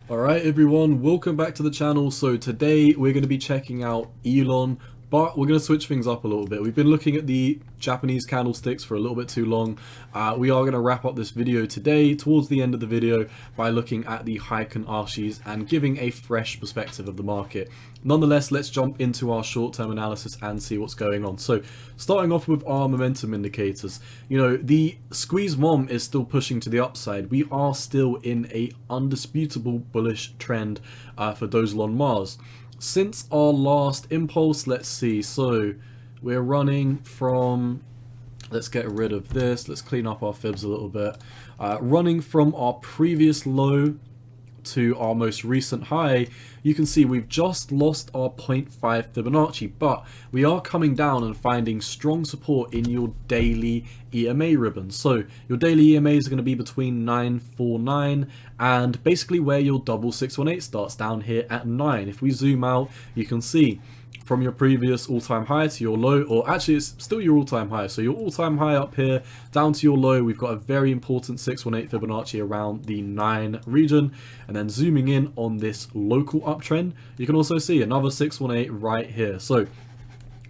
Alright everyone, welcome back to the channel. So today we're going to be checking out Elon, but we're going to switch things up a little bit. We've been looking at the Japanese candlesticks for a little bit too long. We are going to wrap up this video today towards the end of the video by looking at the Hekin-Ashis and giving a fresh perspective of the market. Nonetheless, let's jump into our short-term analysis and see what's going on. So starting off with our momentum indicators, the squeeze mom is still pushing to the upside. We are still in a undisputable bullish trend for DogelonMars. Since our last impulse, let's see, so we're running from, let's get rid of this, let's clean up our fibs a little bit, running from our previous low to our most recent high. You can see we've just lost our 0.5 Fibonacci, but we are coming down and finding strong support in your daily EMA ribbon. So your daily EMAs are going to be between 949 and basically where your double 618 starts, down here at 9. If we zoom out, you can see from your previous all-time high to your low, or actually it's still your all-time high, so your all-time high up here down to your low, we've got a very important 618 Fibonacci around the 9 region. And then zooming in on this local uptrend, you can also see another 618 right here. So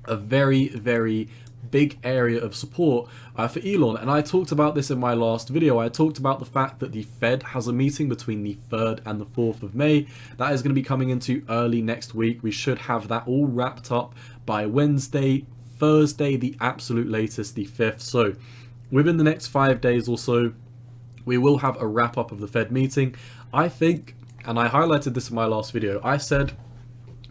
a very big area of support for Elon. And I talked about this in my last video. I talked about the fact that the Fed has a meeting between the 3rd and the 4th of May. That is going to be coming into early next week. We should have that all wrapped up by Wednesday, Thursday, the absolute latest, the 5th. So within the next 5 days or so, we will have a wrap up of the Fed meeting. I think, and I highlighted this in my last video, I said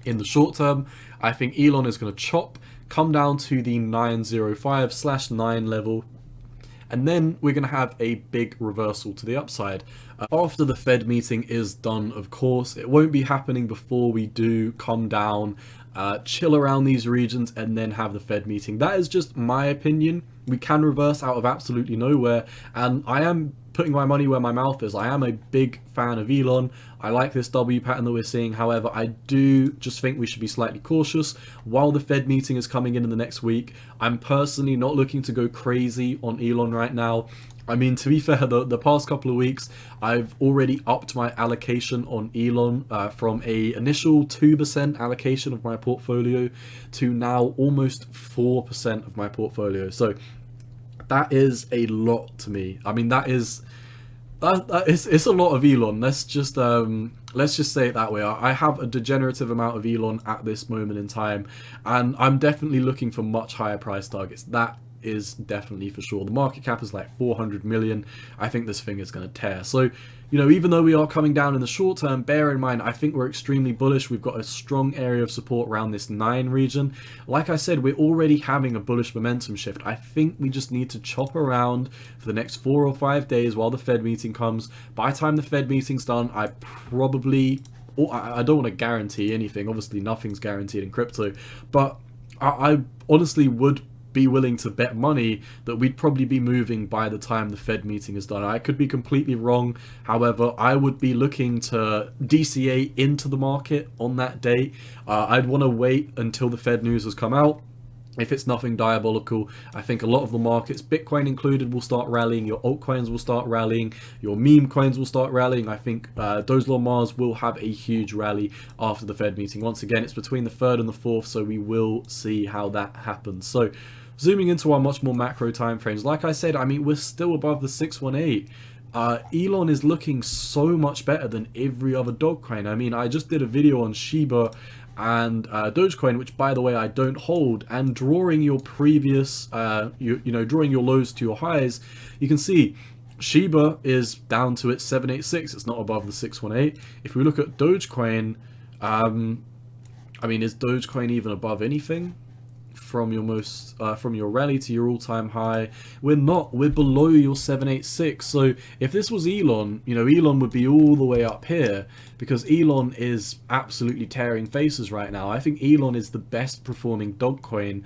in the short term, I think Elon is going to chop, come down to the 905/9 level, and then we're going to have a big reversal to the upside. After the Fed meeting is done, of course, it won't be happening before we do come down, chill around these regions, and then have the Fed meeting. That is just my opinion. We can reverse out of absolutely nowhere, and I am putting my money where my mouth is. I am a big fan of Elon. I like this W pattern that we're seeing. However, I do just think we should be slightly cautious while the Fed meeting is coming in the next week. I'm personally not looking to go crazy on Elon right now. I mean, to be fair, the past couple of weeks, I've already upped my allocation on Elon from a initial 2% allocation of my portfolio to now almost 4% of my portfolio. So that is a lot to me. I mean, it's a lot of Elon. Let's just say it that way. I have a degenerative amount of Elon at this moment in time, and I'm definitely looking for much higher price targets. That is definitely for sure. The market cap is like 400 million. I think this thing is going to tear. So, even though we are coming down in the short term, bear in mind, I think we're extremely bullish. We've got a strong area of support around this 9 region. Like I said, we're already having a bullish momentum shift. I think we just need to chop around for the next 4 or 5 days while the Fed meeting comes. By the time the Fed meeting's done, I don't want to guarantee anything. Obviously, nothing's guaranteed in crypto, but I honestly would be willing to bet money that we'd probably be moving by the time the Fed meeting is done. I could be completely wrong. However, I would be looking to DCA into the market on that day. I'd want to wait until the Fed news has come out. If it's nothing diabolical, I think a lot of the markets, Bitcoin included, will start rallying. Your altcoins will start rallying. Your meme coins will start rallying. I think DogelonMars will have a huge rally after the Fed meeting. Once again, it's between the 3rd and the 4th, so we will see how that happens. So zooming into our much more macro timeframes, like I said, I mean, we're still above the 618. Elon is looking so much better than every other dog coin. I mean, I just did a video on Shiba and Dogecoin, which by the way I don't hold, and drawing your previous drawing your lows to your highs, you can see Shiba is down to its 786. It's not above the 618. If we look at Dogecoin, I mean, is Dogecoin even above anything? From your rally to your all-time high, we're not. We're below your 786. So if this was Elon, Elon would be all the way up here, because Elon is absolutely tearing faces right now. I think Elon is the best performing dog coin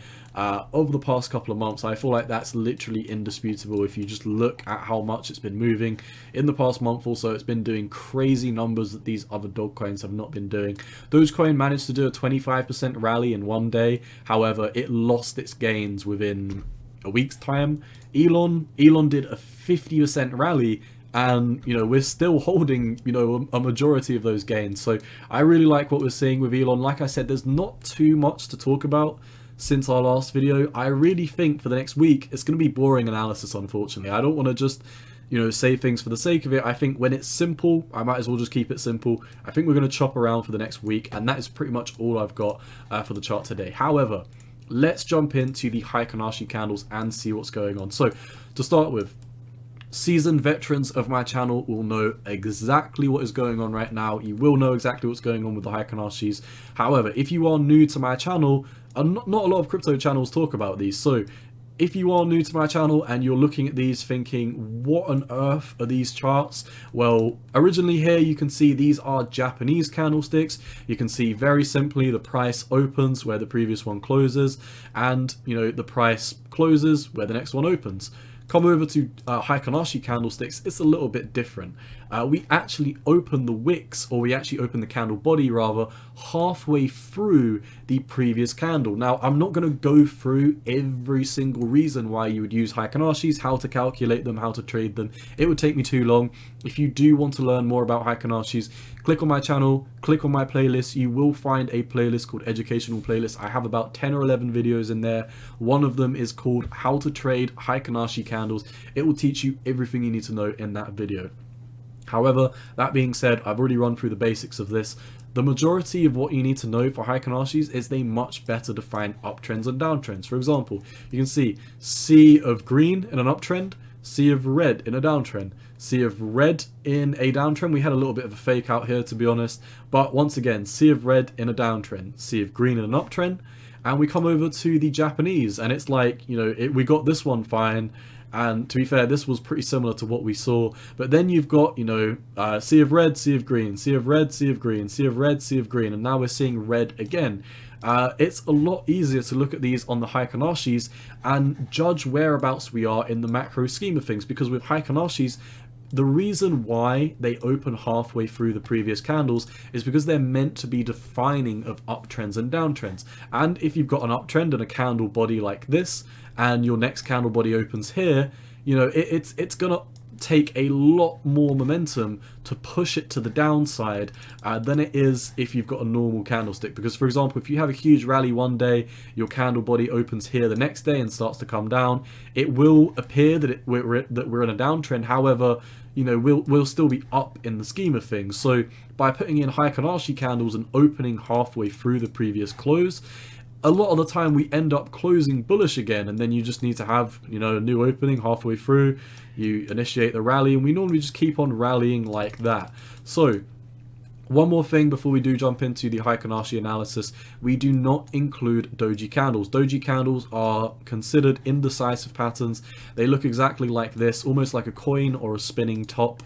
over the past couple of months. I feel like that's literally indisputable. If you just look at how much it's been moving in the past month or so, it's been doing crazy numbers that these other dog coins have not been doing. Dogecoin managed to do a 25% rally in one day. However, it lost its gains within a week's time. Elon did a 50% rally and you know, we're still holding, you know, a majority of those gains. So I really like what we're seeing with Elon. Like I said, there's not too much to talk about since our last video. I really think for the next week it's going to be boring analysis, unfortunately. I don't want to just, you know, say things for the sake of it. I think when it's simple, I might as well just keep it simple. I think we're going to chop around for the next week, and that is pretty much all I've got for the chart today. However, let's jump into the Hekin-Ashi candles and see what's going on. So to start with, seasoned veterans of my channel will know exactly what is going on right now. You will know exactly what's going on with the Hekin-Ashis. However, if you are new to my channel, not a lot of crypto channels talk about these. So if you are new to my channel and you're looking at these thinking, what on earth are these charts? Well, originally here you can see these are Japanese candlesticks. You can see very simply the price opens where the previous one closes, and you know, the price closes where the next one opens. Come over to Hekin-Ashi candlesticks, it's a little bit different. We actually open the wicks, or we actually open the candle body rather, halfway through the previous candle. Now, I'm not going to go through every single reason why you would use Hekin-Ashis, how to calculate them, how to trade them. It would take me too long. If you do want to learn more about Hekin-Ashis, click on my channel, click on my playlist. You will find a playlist called Educational Playlist. I have about 10 or 11 videos in there. One of them is called How to Trade Hekin-Ashi Candles. It will teach you everything you need to know in that video. However, that being said, I've already run through the basics of this. The majority of what you need to know for Hekin-Ashis is they much better define uptrends and downtrends. For example, you can see sea of green in an uptrend, sea of red in a downtrend, sea of red in a downtrend. We had a little bit of a fake out here, to be honest, but once again, sea of red in a downtrend, sea of green in an uptrend. And we come over to the Japanese, and it's like, you know, we got this one fine. And to be fair, this was pretty similar to what we saw. But then you've got, you know, sea of red, sea of green, sea of red, sea of green, sea of red, sea of green. And now we're seeing red again. It's a lot easier to look at these on the Hekin-Ashis and judge whereabouts we are in the macro scheme of things. Because with Hekin-Ashis, the reason why they open halfway through the previous candles is because they're meant to be defining of uptrends and downtrends. And if you've got an uptrend and a candle body like this, and your next candle body opens here, you know, it's gonna take a lot more momentum to push it to the downside than it is if you've got a normal candlestick. Because for example, if you have a huge rally one day, your candle body opens here the next day and starts to come down, it will appear that we're in a downtrend. However, you know, we'll still be up in the scheme of things. So by putting in Hekin-Ashi candles and opening halfway through the previous close, a lot of the time we end up closing bullish again, and then you just need to have, you know, a new opening halfway through, you initiate the rally, and we normally just keep on rallying like that. So one more thing before we do jump into the Hekin-Ashi analysis, we do not include doji candles. Doji candles are considered indecisive patterns. They look exactly like this, almost like a coin or a spinning top.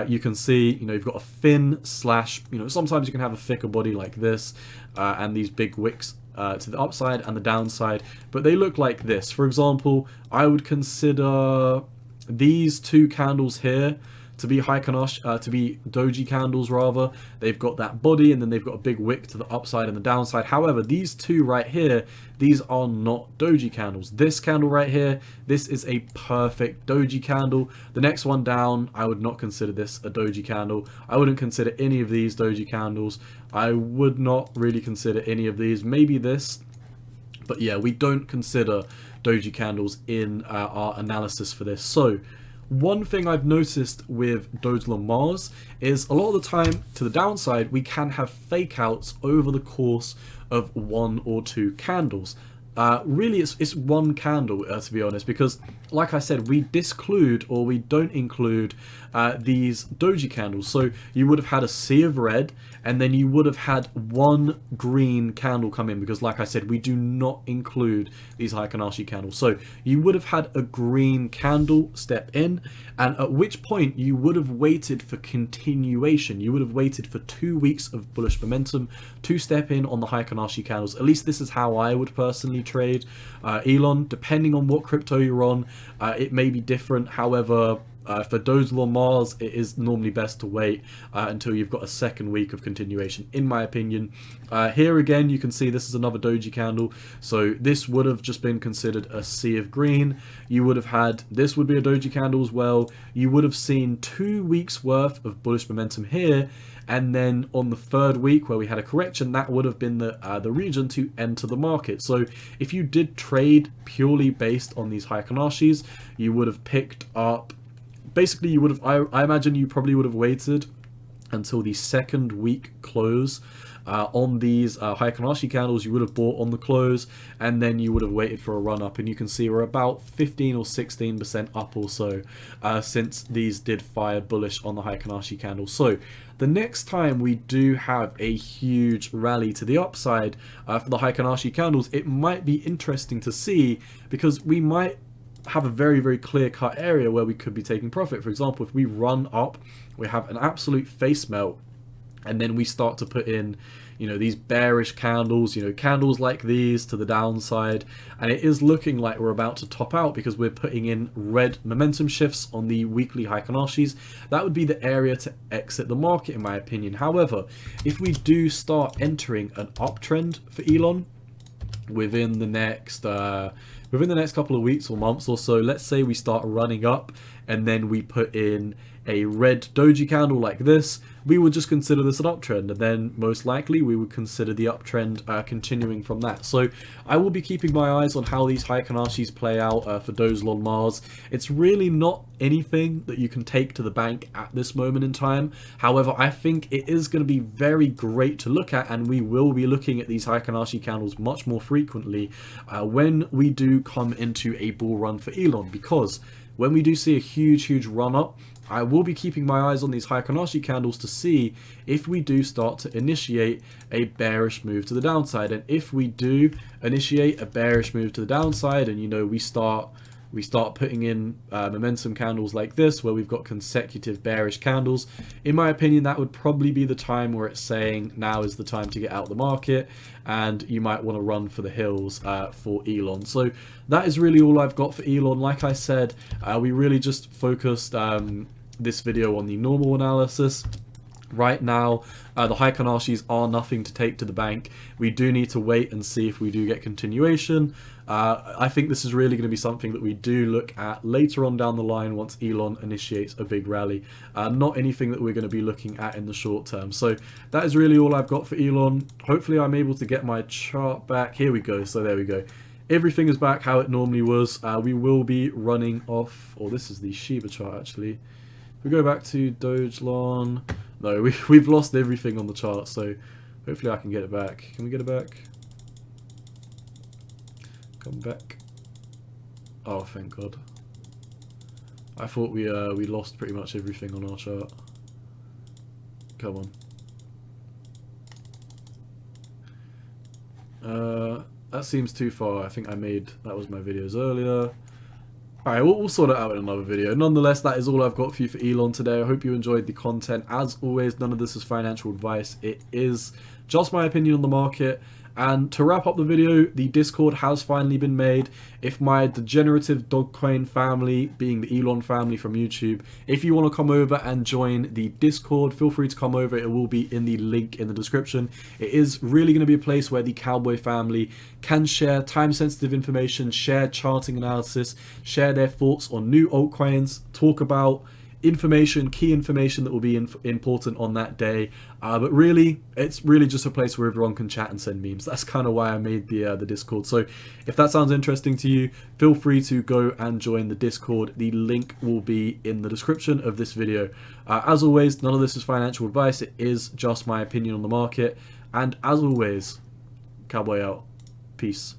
You can see, you know, you've got a thin slash, you know, sometimes you can have a thicker body like this, and these big wicks to the upside and the downside, but they look like this. For example, I would consider these two candles here to be Hekin-Ashi, to be doji candles rather. They've got that body and then they've got a big wick to the upside and the downside. However, these two right here, these are not doji candles. This candle right here, this is a perfect doji candle. The next one down, I would not consider this a doji candle. I wouldn't consider any of these doji candles. I would not really consider any of these. Maybe this. But yeah, we don't consider doji candles in our analysis for this. So one thing I've noticed with DogelonMars is a lot of the time, to the downside, we can have fake outs over the course of 1 or 2 candles. Really, it's one candle, to be honest, because like I said, we disclude, or we don't include these doji candles. So you would have had a sea of red, and then you would have had one green candle come in, because like I said, we do not include these Hekin-Ashi candles. So you would have had a green candle step in, and at which point you would have waited for continuation. You would have waited for 2 weeks of bullish momentum to step in on the Hekin-Ashi candles. At least this is how I would personally trade Elon. Depending on what crypto you're on, it may be different. However, For DogelonMars, it is normally best to wait until you've got a second week of continuation, in my opinion. Here again, you can see this is another doji candle. So this would have just been considered a sea of green. You would have had, this would be a doji candle as well. You would have seen 2 weeks worth of bullish momentum here. And then on the third week where we had a correction, that would have been the region to enter the market. So if you did trade purely based on these Hekin-Ashis, you would have picked up, basically you would have, I imagine you probably would have waited until the second week close on these Hekin-Ashi candles. You would have bought on the close, and then you would have waited for a run up, and you can see we're about 15 or 16% up or so since these did fire bullish on the Hekin-Ashi candle. So the next time we do have a huge rally to the upside for the Hekin-Ashi candles, it might be interesting to see, because we might have a very, very clear-cut area where we could be taking profit. For example, if we run up, we have an absolute face melt, and then we start to put in, you know, these bearish candles, you know, candles like these to the downside, and it is looking like we're about to top out because we're putting in red momentum shifts on the weekly Hekin-Ashis. That would be the area to exit the market, in my opinion. However, if we do start entering an uptrend for Elon within the next couple of weeks or months or so, let's say we start running up and then we put in a red doji candle like this, we would just consider this an uptrend, and then most likely we would consider the uptrend continuing from that. So I will be keeping my eyes on how these Hekin-Ashis play out for DogelonMars. It's really not anything that you can take to the bank at this moment in time. However, I think it is going to be very great to look at, and we will be looking at these Hekin-Ashi candles much more frequently when we do come into a bull run for Elon, because when we do see a huge run up, I will be keeping my eyes on these Hekin-Ashi candles to see if we do start to initiate a bearish move to the downside. And if we do initiate a bearish move to the downside, and you know, we start putting in momentum candles like this where we've got consecutive bearish candles, in my opinion that would probably be the time where it's saying now is the time to get out of the market, and you might want to run for the hills for Elon. So that is really all I've got for Elon. Like I said, we really just focused this video on the normal analysis. Right now, the Hekin-Ashis are nothing to take to the bank. We do need to wait and see if we do get continuation. I think this is really going to be something that we do look at later on down the line once Elon initiates a big rally. Not anything that we're going to be looking at in the short term. So that is really all I've got for Elon. Hopefully I'm able to get my chart back. Here we go. So there we go. Everything is back how it normally was. We will be running off, or this is the Shiba chart actually. If we go back to Dogelon, no, we've lost everything on the chart, so hopefully I can get it back. Can we get it back? Come back. Oh, thank God. I thought we lost pretty much everything on our chart. Come on. That seems too far. I think that was my videos earlier. Alright, we'll sort it out in another video. Nonetheless, that is all I've got for you for Elon today. I hope you enjoyed the content. As always, none of this is financial advice. It is just my opinion on the market. And to wrap up the video, the Discord has finally been made. If my degenerative Dogecoin family, being the Elon family from YouTube, if you want to come over and join the Discord, feel free to come over. It will be in the link in the description. It is really going to be a place where the Cowboy family can share time-sensitive information, share charting analysis, share their thoughts on new altcoins, talk about information, key information that will be important on that day, but really it's really just a place where everyone can chat and send memes. That's kind of why I made the Discord. So if that sounds interesting to you, feel free to go and join the Discord. The link will be in the description of this video. As always, none of this is financial advice. It is just my opinion on the market, and as always, Cowboy out. Peace.